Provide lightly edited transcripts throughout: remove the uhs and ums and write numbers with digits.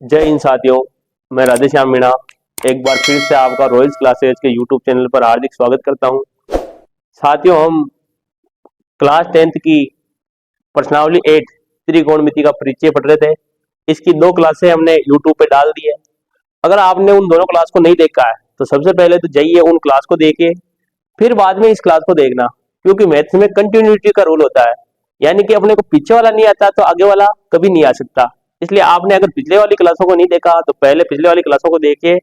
जय हिंद साथियों, मैं राधे श्याम मीणा एक बार फिर से आपका रॉयल्स क्लासेज के यूट्यूब चैनल पर हार्दिक स्वागत करता हूं। साथियों, हम क्लास 10th की प्रश्नावली 8 त्रिकोणमिति का परिचय पढ़ रहे थे। इसकी 2 क्लासें हमने यूट्यूब पे डाल दी है। अगर आपने उन दोनों क्लास को नहीं देखा है तो सबसे पहले तो जाइए उन क्लास को देखिए, फिर बाद में इस क्लास को देखना, क्योंकि मैथ्स में कंटिन्यूटी का रूल होता है। यानी कि अपने को पीछे वाला नहीं आता तो आगे वाला कभी नहीं आ सकता। इसलिए आपने अगर पिछले वाली क्लासों को नहीं देखा तो पहले पिछले वाली क्लासों को देखिए।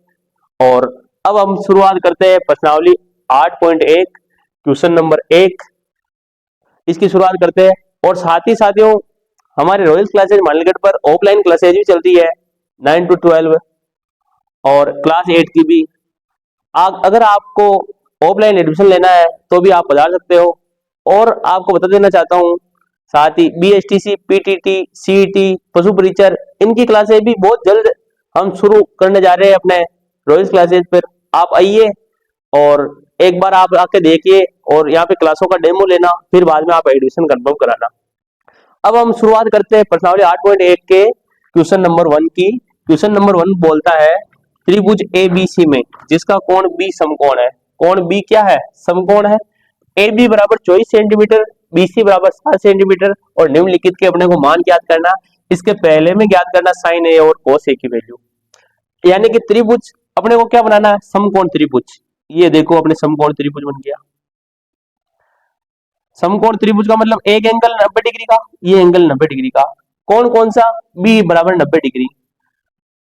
और अब हम शुरुआत करते हैं प्रश्नावली 8.1 क्वेश्चन नंबर 1, इसकी शुरुआत करते हैं। और साथ ही साथियों, हमारे रॉयल्स क्लासेज मालगढ़ पर ऑफलाइन क्लासेज भी चलती है 9 to 12 और क्लास 8 की भी। अगर आपको ऑफलाइन एडमिशन लेना है तो भी आप पधार सकते हो। और आपको बता देना चाहता हूँ, साथ ही BSTC, PTT, CET, पशु परिचर, इनकी क्लासेस भी बहुत जल्द हम शुरू करने जा रहे हैं अपने रॉयल्स क्लासेज पर। आप आइए और एक बार आप आके देखिए और यहाँ पे क्लासों का डेमो लेना, फिर बाद में आप एडमिशन कंफर्म कराना। अब हम शुरुआत करते हैं प्रश्नावली 8.1 के क्वेश्चन नंबर 1 की। क्वेश्चन नंबर 1 बोलता है त्रिभुज ABC में जिसका कोण B समकोण है। कोण B क्या है? समकोण है। AB बराबर 24 सेंटीमीटर, BC बराबर 7 सेंटीमीटर और निम्नलिखित के अपने को मान ज्ञात करना। इसके पहले में ज्ञात करना साइन A और cos A की वैल्यू। यानी कि त्रिभुज अपने को क्या बनाना है? समकोण त्रिभुज। ये देखो अपने समकोण त्रिभुज बन गया। समकोण त्रिभुज का मतलब एक एंगल 90 डिग्री का, ये एंगल 90 डिग्री का। कौन कौन सा? B बराबर 90 डिग्री।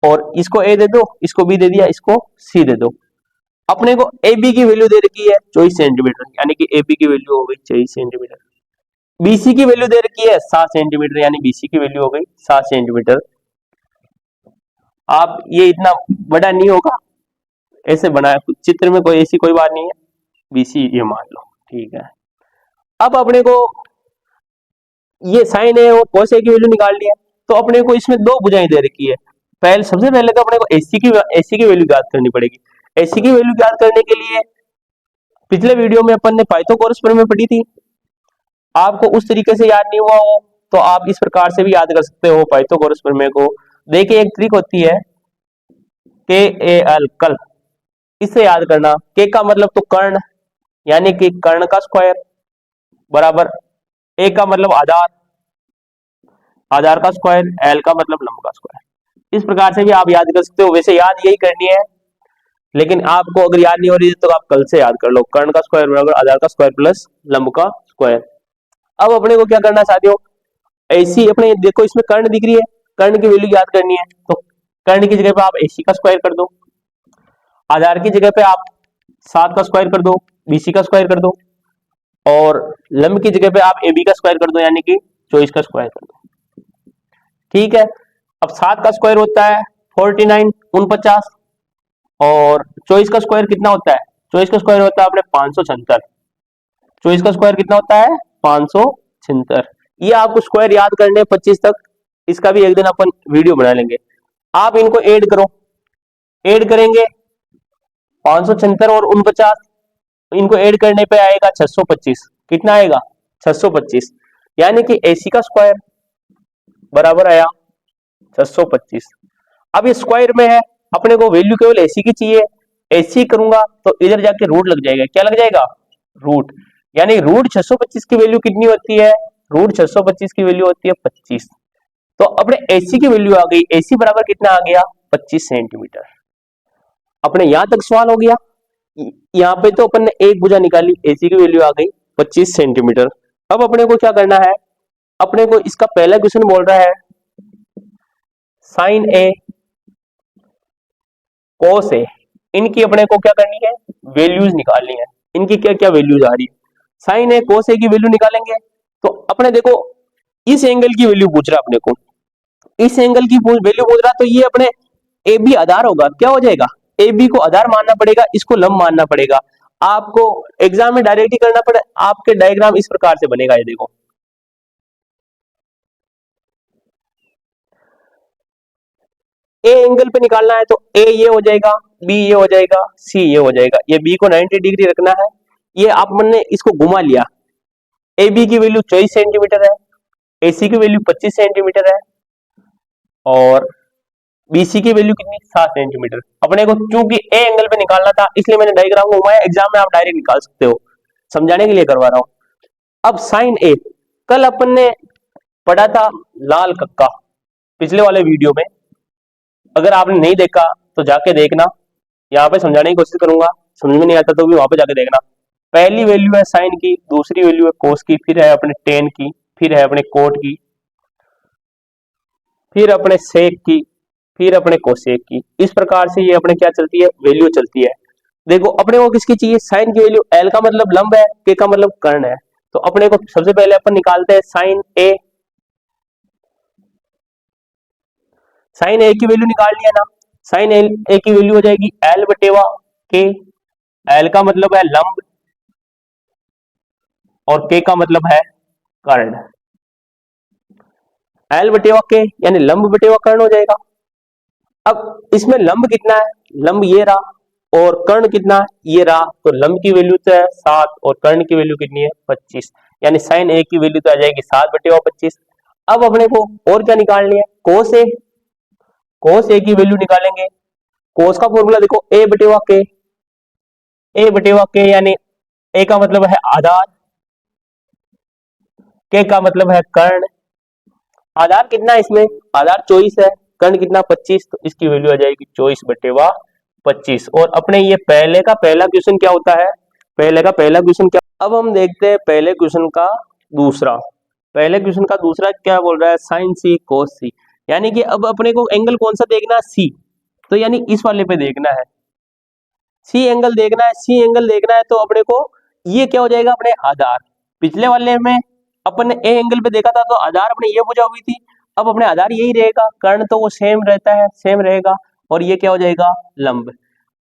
और इसको A दे दो, इसको B दे दिया, इसको C दे दो। अपने को AB की वैल्यू दे रखी है 24 सेंटीमीटर, यानी कि AB की वैल्यू हो गई 24 सेंटीमीटर। BC की वैल्यू दे रखी है 7 सेंटीमीटर, यानी BC की वैल्यू हो गई 7 सेंटीमीटर। आप ये इतना बड़ा नहीं होगा, ऐसे बनाया चित्र में, कोई ऐसी कोई बात नहीं है। BC ये मान लो, ठीक है। अब अपने को ये साइन है और cos A की वैल्यू निकालनी है, तो अपने को इसमें 2 भुजाएं दे रखी है। सबसे पहले तो अपने को AC की वैल्यू ज्ञात करनी पड़ेगी। AC की वैल्यू ज्ञात करने के लिए पिछले वीडियो में अपन ने पाइथागोरस प्रमेय पढ़ी थी। आपको उस तरीके से याद नहीं हुआ हो तो आप इस प्रकार से भी याद कर सकते हो पाइथागोरस प्रमेय को। देखिए, एक ट्रिक होती है KAL, कल, इससे याद करना। K का मतलब तो कर्ण, यानी कि कर्ण का स्क्वायर बराबर A का मतलब आधार, आधार का स्क्वायर, L का मतलब लंब का स्क्वायर। इस प्रकार से भी आप याद कर सकते हो। वैसे याद यही करनी है, लेकिन आपको अगर याद नहीं हो रही है तो आप कल से याद कर लो। कर्ण का स्क्वायर बराबर आधार का स्क्वायर प्लस लंब का स्क्वायर। अब अपने को क्या करना है साथियों? AC अपने देखो इसमें कर्ण दिख रही है, कर्ण की वैल्यू याद करनी है, तो कर्ण की जगह पे आप AC का स्क्वायर कर दो, आधार की जगह पे आप 7 का स्क्वायर कर दो, BC का स्क्वायर कर दो और लंब की जगह पे आप AB का स्क्वायर कर दो, यानी कि 24 का स्क्वायर कर दो। ठीक है। अब 7 का स्क्वायर होता है 49, 49, और 24 का स्क्वायर कितना होता है? 24 का स्क्वायर होता है अपने 576। 24 का स्क्वायर कितना होता है? 576। ये आपको स्क्वायर याद करने 25 तक, इसका भी एक दिन अपन वीडियो बना लेंगे। आप इनको ऐड करो, ऐड करेंगे 576 और 49, इनको ऐड करने पे आएगा 625। कितना आएगा? 625। यानी कि AC का स्क्वायर बराबर आया 625। अब ये स्क्वायर में है, अपने को वैल्यू केवल AC की चाहिए। AC करूंगा तो इधर जाके रूट लग जाएगा। क्या लग जाएगा? रूट। यानी रूट 625 की वैल्यू कितनी होती है? रूट 625 की वैल्यू होती है 25। तो अपने AC की वैल्यू आ गई। AC बराबर कितना आ गया? 25 सेंटीमीटर। अपने यहां तक सवाल हो गया। यहाँ पे तो अपन ने एक भुजा निकाली, AC की वैल्यू आ गई 25 सेंटीमीटर। अब अपने को क्या करना है? अपने को इसका पहला क्वेश्चन बोल रहा है साइन A cos A, इनकी अपने को क्या करनी है? वैल्यूज निकालनी है। इनकी क्या क्या वैल्यूज आ रही है? साइन A cos A की वैल्यू निकालेंगे तो अपने देखो इस एंगल की वैल्यू पूछ रहा अपने को, इस एंगल की वैल्यू पूछ रहा, तो ये अपने AB आधार होगा। क्या हो जाएगा? AB को आधार मानना पड़ेगा, इसको लंब मानना पड़ेगा। आपको एग्जाम में डायरेक्ट ही करना पड़े। आपके डायग्राम इस प्रकार से बनेगा। ये देखो, ए एंगल पे निकालना है तो A ये हो जाएगा, B ये हो जाएगा, C ये हो जाएगा। ये B को 90 डिग्री रखना है। ये आपने इसको घुमा लिया। AB की वैल्यू 24 सेंटीमीटर है, AC की वैल्यू 25 सेंटीमीटर है और BC की वैल्यू कितनी 7 सेंटीमीटर। अपने को चूंकि ए एंगल पे निकालना था इसलिए मैंने डायग्राम को घुमाया, एग्जाम में आप डायरेक्ट निकाल सकते हो, समझाने के लिए करवा रहा हूं। अब साइन ए, कल अपन ने पढ़ा था लाल कक्का पिछले वाले वीडियो में, अगर आपने नहीं देखा तो जाके देखना, यहाँ पे समझाने की कोशिश करूंगा, समझ में नहीं आता तो भी वहां पे जाके देखना। पहली वैल्यू है साइन की, दूसरी वैल्यू है कोस की, फिर है अपने टेन की, फिर है अपने कोट की, फिर अपने सेक की, फिर अपने कोसेक की। इस प्रकार से ये अपने क्या चलती है, वैल्यू चलती है। देखो अपने को किसकी चाहिए, साइन की वैल्यू। एल का मतलब लंब है, के का मतलब कर्ण है, तो अपने को सबसे पहले अपन निकालते हैं साइन ए। साइन ए की वैल्यू निकाल लिया ना, साइन ए की वैल्यू हो जाएगी एल बटेवा के। एल का मतलब है लंब और के का मतलब है कर्ण। एल बटेवा के यानी लंब बटेवा कर्ण हो जाएगा। अब इसमें लंब कितना है, लंब ये रहा, और कर्ण कितना है, ये रहा, तो लंब की वैल्यू तो है 7 और कर्ण की वैल्यू कितनी है 25, यानी साइन ए की वैल्यू तो आ जाएगी 7/25। अब अपने को और क्या निकालनी है, कोस ए। कोस ए की वैल्यू निकालेंगे, कोस का फॉर्मूला देखो ए बटेवा के। ए बटेवा के यानी ए का मतलब है आधार, के का मतलब है कर्ण। आधार कितना है इसमें, आधार 24 है, कर्ण कितना 25, तो इसकी वैल्यू आ जाएगी 24/25। और अपने ये पहले का पहला क्वेश्चन क्या होता है, पहले का पहला क्वेश्चन क्या। अब हम देखते हैं पहले क्वेश्चन का दूसरा। पहले क्वेश्चन का दूसरा क्या बोल रहा है, साइन सी कोस सी, यानी कि अब अपने को एंगल कौन सा देखना है, सी, तो यानी इस वाले पे देखना है, सी एंगल देखना है। सी एंगल देखना है तो अपने को ये क्या हो जाएगा, अपने आधार। पिछले वाले में अपन ने ए एंगल पे देखा था तो आधार अपने ये बुझा हुई थी, अब अपने आधार यही रहेगा, कर्ण तो वो सेम रहता है, सेम रहेगा, और ये क्या हो जाएगा, लंब।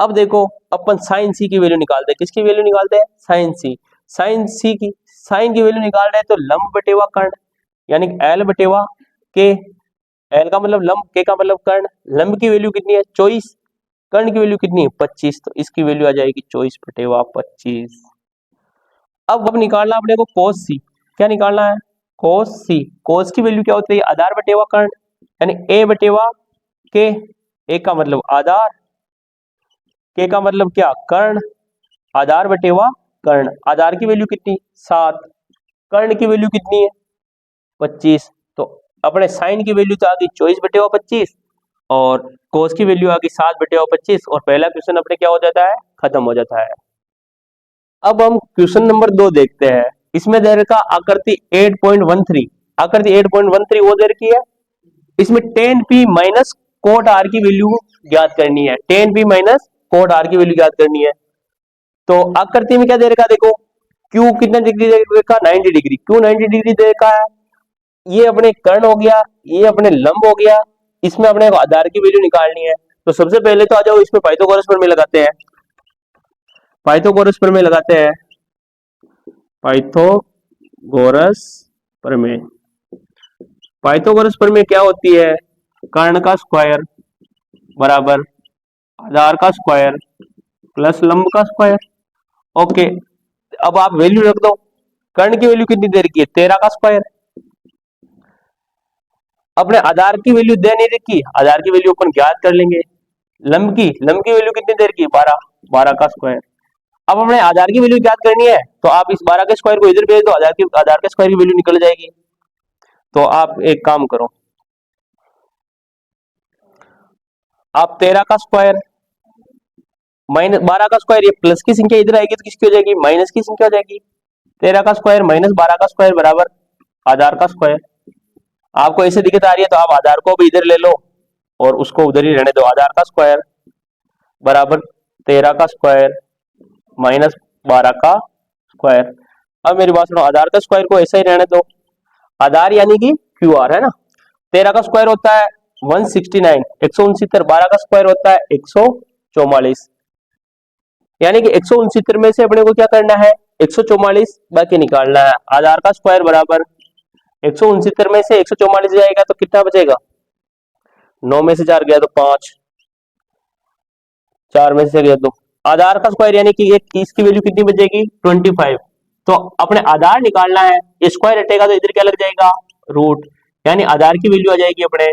अब देखो अपन साइन सी की वैल्यू निकालते हैं, किसकी वैल्यू निकालते हैं, साइन सी। साइन सी की, साइन की वैल्यू निकाल रहे हैं तो लंब बटेवा कर्ण, यानी एल बटेवा के। एल का मतलब लंब, के का मतलब कर्ण। लंब की वैल्यू कितनी है 24, कर्ण की वैल्यू कितनी है 25, तो इसकी वैल्यू आ जाएगी 24/25। अब निकालना अपने को कोस सी। क्या निकालना है, कोस सी। कोस की वैल्यू क्या होती है, आधार बटेवा कर्ण, यानी ए बटेवा के। ए का मतलब आधार, के का मतलब क्या, कर्ण, आधार बटेवा कर्ण। आधार की वैल्यू कितनी 7, कर्ण की वैल्यू कितनी है 25, तो अपने साइन की वैल्यू तो आ गई 24/25 और कोस की वैल्यू आ गई 7/25, और पहला क्वेश्चन अपने क्या हो जाता है, खत्म हो जाता है। अब हम क्वेश्चन नंबर 2 देखते हैं। इसमें दे रखा आकृति 8.13, आकृति 8.13 वो दे रखी है। इसमें tan p minus cot r की वैल्यू ज्ञात करनी है, tan p minus cot r की वैल्यू ज्ञात करनी है। तो आकृति में क्या दे रखा, देखो q कितना डिग्री दे रखा, 90 डिग्री। क्यों 90 डिग्री दे रखा है, ये अपने कर्ण हो गया, ये अपने लंब हो गया, इसमें अपने आधार की वैल्यू निकालनी है। तो सबसे पहले तो आ जाओ इसमें पाइथागोरस प्रमेय लगाते हैं। पाइथागोरस प्रमेय लगाते हैं, पाइथागोरस प्रमेय। पाइथागोरस प्रमेय क्या होती है, कर्ण का स्क्वायर बराबर आधार का स्क्वायर प्लस लंब का स्क्वायर। ओके, अब आप वैल्यू रख दो। कर्ण की वैल्यू कितनी दे रखी है 13 का स्क्वायर। अपने आधार की वैल्यू दे नहीं रखी, आधार की वैल्यू अपन ज्ञात कर लेंगे। लंब की वैल्यू कितनी दे रखी है 12 का स्क्वायर। अब हमने आधार की वैल्यू ज्ञात करनी है तो आप इस 12 के स्क्वायर को इधर भेज दो, आधार के स्क्वायर की वैल्यू निकल जाएगी। तो आप एक काम करो, आप 13 का स्क्वायर माइनस 12 का स्क्वायर, ये प्लस की संख्या इधर आएगी तो किसकी हो जाएगी, माइनस की संख्या हो जाएगी। 13 का स्क्वायर माइनस 12 का स्क्वायर बराबर आधार का स्क्वायर। आपको ऐसे दिक्कत आ रही है तो आप आधार को भी इधर ले लो और उसको उधर ही रहने दो। आधार का स्क्वायर बराबर 13 का स्क्वायर माइनस 12 का स्क्वायर। अब मेरी बात सुनो, आधार का स्क्वायर को ऐसा ही रहने दो। आधार यानी कि क्यू आर है ना। 13 का स्क्वायर होता है 169, 169। 12 का स्क्वायर होता है 144, यानी कि 169 में से अपने को क्या करना है 144 बाकी निकालना है। आधार का स्क्वायर बराबर 169 में से 144 जाएगा तो कितना बचेगा, 9 में से 4 गया तो 5, 4 में से गया तो आधार का स्क्वायर यानी कि इसकी वैल्यू कितनी बचेगी 25। तो अपने आधार निकालना है, स्क्वायर हटेगा तो इधर क्या लग जाएगा रूट, यानी आधार की वैल्यू आ जाएगी अपने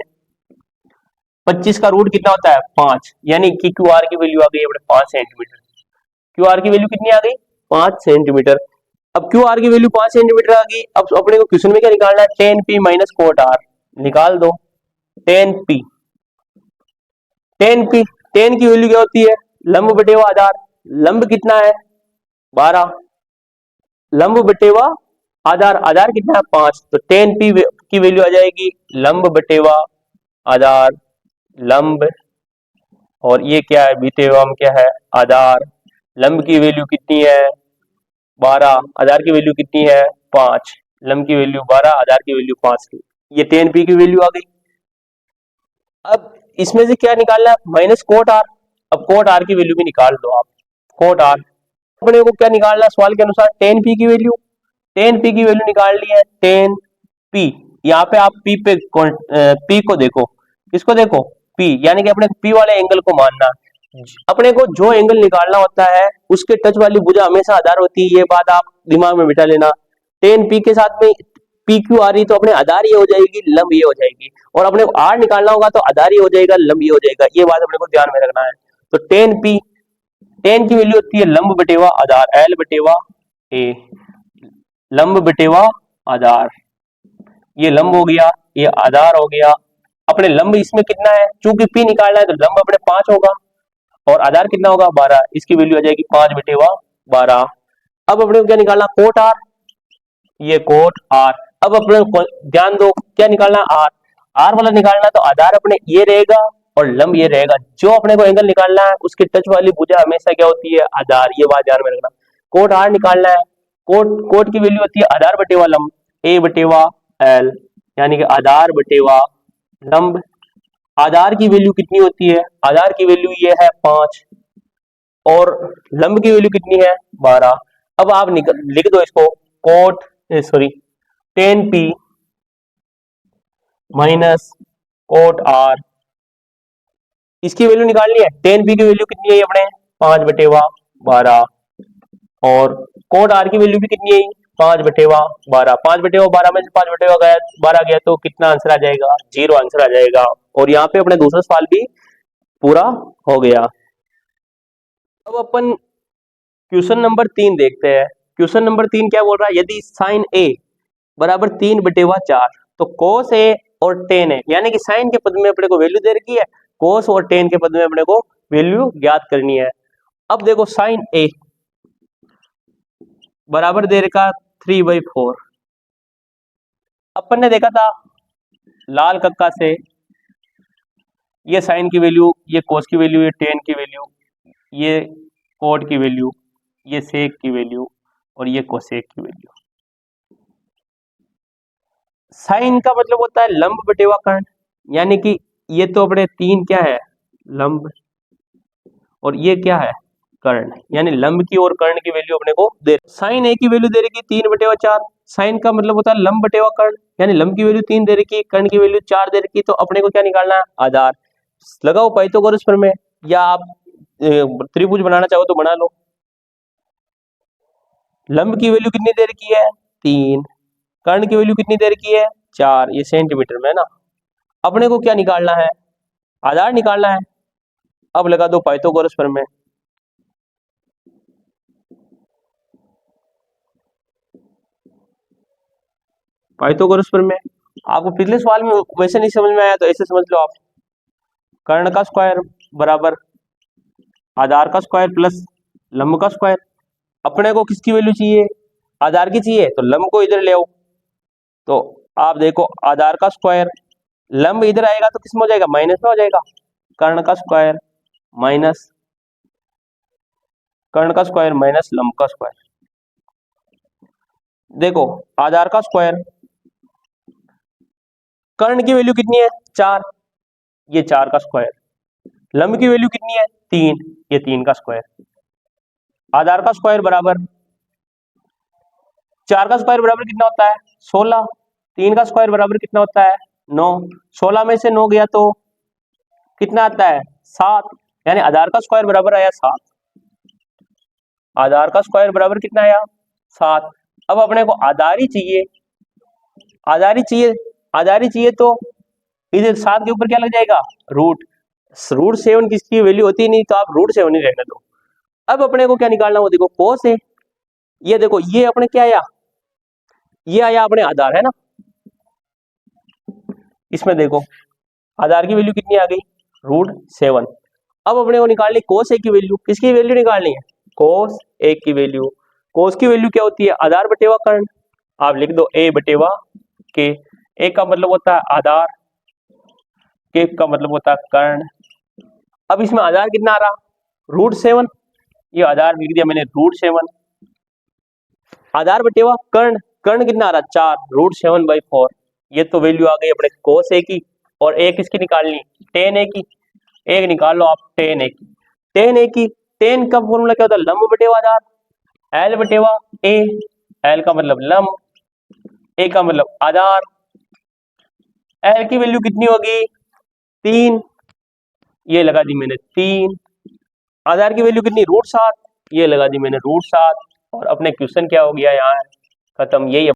25 का रूट कितना होता है 5, यानी कि क्यू आर की वैल्यू आ गई अपने 5 सेंटीमीटर। क्यू आर की वैल्यू कितनी आ गई 5 सेंटीमीटर। अब क्यू आर की वैल्यू 5 सेंटीमीटर आ गई, अब अपने को क्वेश्चन में क्या निकालना है, tan P minus cot R निकाल दो। Tan P, tan P, tan की वैल्यू क्या होती है लंब बटे हुआ आधार। लंब कितना है 12, लंब बटे हुआ आधार, आधार कितना है 5, तो टेन पी की वैल्यू आ जाएगी लंब बटे हुआ आधार, लंब, और ये क्या है बीते हुआ क्या है आधार। लंब की वैल्यू कितनी है 12, आधार की वैल्यू कितनी है 5, लंब की वैल्यू 12, आधार की वैल्यू 5 की, ये टेन पी की वैल्यू आ गई। अब इसमें से क्या निकालना है माइनस कोट आर। अब कोट आर की वैल्यू भी निकाल दो आप, कोट आर। अपने को क्या निकालना है सवाल के अनुसार टेन पी की वैल्यू, टेन पी की वैल्यू निकाल ली है टेन पी। यहाँ पे आप पी पे पी को देखो, किसको देखो पी, यानी कि अपने पी वाले एंगल को मानना। अपने को जो एंगल निकालना होता है उसके टच वाली भुजा हमेशा आधार होती है, ये बात आप दिमाग में बिठा लेना। टेन पी के साथ में पी क्यू आ रही तो अपने आधार ये हो जाएगी, लंब ये हो जाएगी, और अपने को आर निकालना होगा तो आधार ये हो जाएगा, लंब ये हो जाएगा। ये बात अपने को ध्यान में रखना है। तो टेन पी, टेन की वैल्यू होती है लंब बटेवा आधार, एल बटेवा ए, लंब बटेवा आधार, ये लंब हो गया, ये आधार हो गया। अपने लंब इसमें कितना है, चूंकि पी निकालना है तो लंब अपने 5 होगा और आधार कितना होगा 12, इसकी वैल्यू आ जाएगी 5 बटेवा 12। अब अपने को क्या निकालना कोट आर, ये कोट आर। अब अपने को ध्यान दो क्या निकालना आर, आर वाला निकालना तो आधार अपने ये रहेगा और लंब ये रहेगा। जो अपने को एंगल निकालना है उसके टच वाली भुजा हमेशा क्या होती है आधार, ये बात ध्यान में रखना। कोट आर निकालना है, कोट कोट की वैल्यू होती है आधार बटेवा लंब, ए बटेवा एल, यानी कि आधार बटेवा लंब। आधार की वैल्यू कितनी होती है, आधार की वैल्यू ये है 5 और लंब की वैल्यू कितनी है 12। अब आप लिख दो इसको cot sorry tan P minus cot R, इसकी वैल्यू निकालनी है। टेन पी की वैल्यू कितनी है अपने 5 बटेवा 12 और कोट आर की वैल्यू भी कितनी है 5 बटेवा 12। 5 बटेवा 12 में से 5 बटेवा गया 12 गया तो कितना आंसर आ जाएगा 0 आंसर आ जाएगा। और यहाँ पे अपने दूसरा सवाल भी पूरा हो गया। अब अपन क्वेश्चन नंबर 3 देखते हैं। क्वेश्चन नंबर 3 क्या बोल रहा है, यदि साइन ए बराबर 3 बटेवा 4 तो कोस ए और टेन ए, यानी कि साइन के पद में अपने को वैल्यू दे रखी है, कोस और टेन के पद में अपने को वैल्यू ज्ञात करनी है। अब देखो साइन ए बराबर दे रखा 3/4। अपन ने देखा था लाल कक्का से ये साइन की वैल्यू, ये कोस की वैल्यू, ये टेन की वैल्यू, ये कोट की वैल्यू, ये सेक की वैल्यू और ये कोसेक की वैल्यू। साइन का मतलब होता है लंब बटेवा कर्ण, यानी कि ये तो अपने 3 क्या है लंब और ये क्या है कर्ण, यानी लंब की और कर्ण की वैल्यू अपने को दे। साइन ए की वैल्यू दे रही 3 बटेवा 4, साइन का मतलब होता है लंब बटेवा कर्ण, यानी लंब की वैल्यू 3 दे रखी, कर्ण की वैल्यू 4 दे रखी, तो अपने को क्या निकालना है आधार। लगाओ पाइथागोरस प्रमेय, या आप त्रिभुज बनाना चाहो तो बना लो। लंब की वैल्यू कितनी दे रखी है 3, कर्ण की वैल्यू कितनी दे रखी है 4, ये सेंटीमीटर में है ना। अपने को क्या निकालना है आधार निकालना है। अब लगा दो पाइथागोरस प्रमेय, पाइथागोरस प्रमेय आपको पिछले सवाल में वैसे नहीं समझ में आया तो ऐसे समझ लो आप। कर्ण का स्क्वायर बराबर आधार का स्क्वायर प्लस लंब का स्क्वायर। अपने को किसकी वैल्यू चाहिए आधार की चाहिए, तो लंब को इधर ले आओ। तो आप देखो आधार का स्क्वायर, लंब इधर आएगा तो किसमें हो जाएगा माइनस में हो जाएगा, कर्ण का स्क्वायर माइनस कर्ण का स्क्वायर माइनस लंब का स्क्वायर। देखो आधार का स्क्वायर, कर्ण की वैल्यू कितनी है 4, ये 4 का स्क्वायर, लंब की वैल्यू कितनी है 3, ये 3 का स्क्वायर। आधार का स्क्वायर बराबर 4 का स्क्वायर बराबर कितना होता है 16, 3 का स्क्वायर बराबर कितना होता है 9, 16 में से 9 गया तो कितना आता है 7, यानी आधार का स्क्वायर बराबर आया 7, आधार का स्क्वायर बराबर कितना आया 7। अब अपने को आधार ही चाहिए, आधार ही चाहिए, आधार ही चाहिए तो इधर 7 के ऊपर क्या लग जाएगा, रूट। रूट 7 किसकी वैल्यू होती नहीं, तो आप रूट 7 ही रहने दो। अब अपने को क्या निकालना, वो देखो कोस है, ये देखो ये अपने क्या आया, ये आया अपने आधार है ना, इसमें देखो आधार की वैल्यू कितनी आ गई, रूट 7। अब अपने को निकालनी कोस ए की वैल्यू, किसकी वैल्यू निकालनी है, कोस ए की वैल्यू। कोस की वैल्यू क्या होती है, आधार बटेवा कर्ण, आप लिख दो ए बटेवा के। ए का मतलब होता है आधार, के का मतलब होता है कर्ण। अब इसमें आधार कितना आ रहा, रूट 7, ये आधार लिख दिया मैंने रूट 7। आधार बटेवा कर्ण, कर्ण कितना आ रहा 4, रूट 7/4। ये तो वैल्यू आ गई अपने कोस ए की, और ए किसकी निकालनी, टेन ए की। एक निकाल लो आप टेन ए की, टेन ए की। टेन का फॉर्मूला क्या होता है, लंब बटेवा आधार, एल बटेवा ए। एल का मतलब लंब, ए का मतलब आधार। एल की वैल्यू कितनी होगी, 3, ये लगा दी मैंने 3। आधार की वैल्यू कितनी, रूट 7, ये लगा दी मैंने रूट 7। और अपने क्वेश्चन क्या हो गया यहाँ खत्म, यही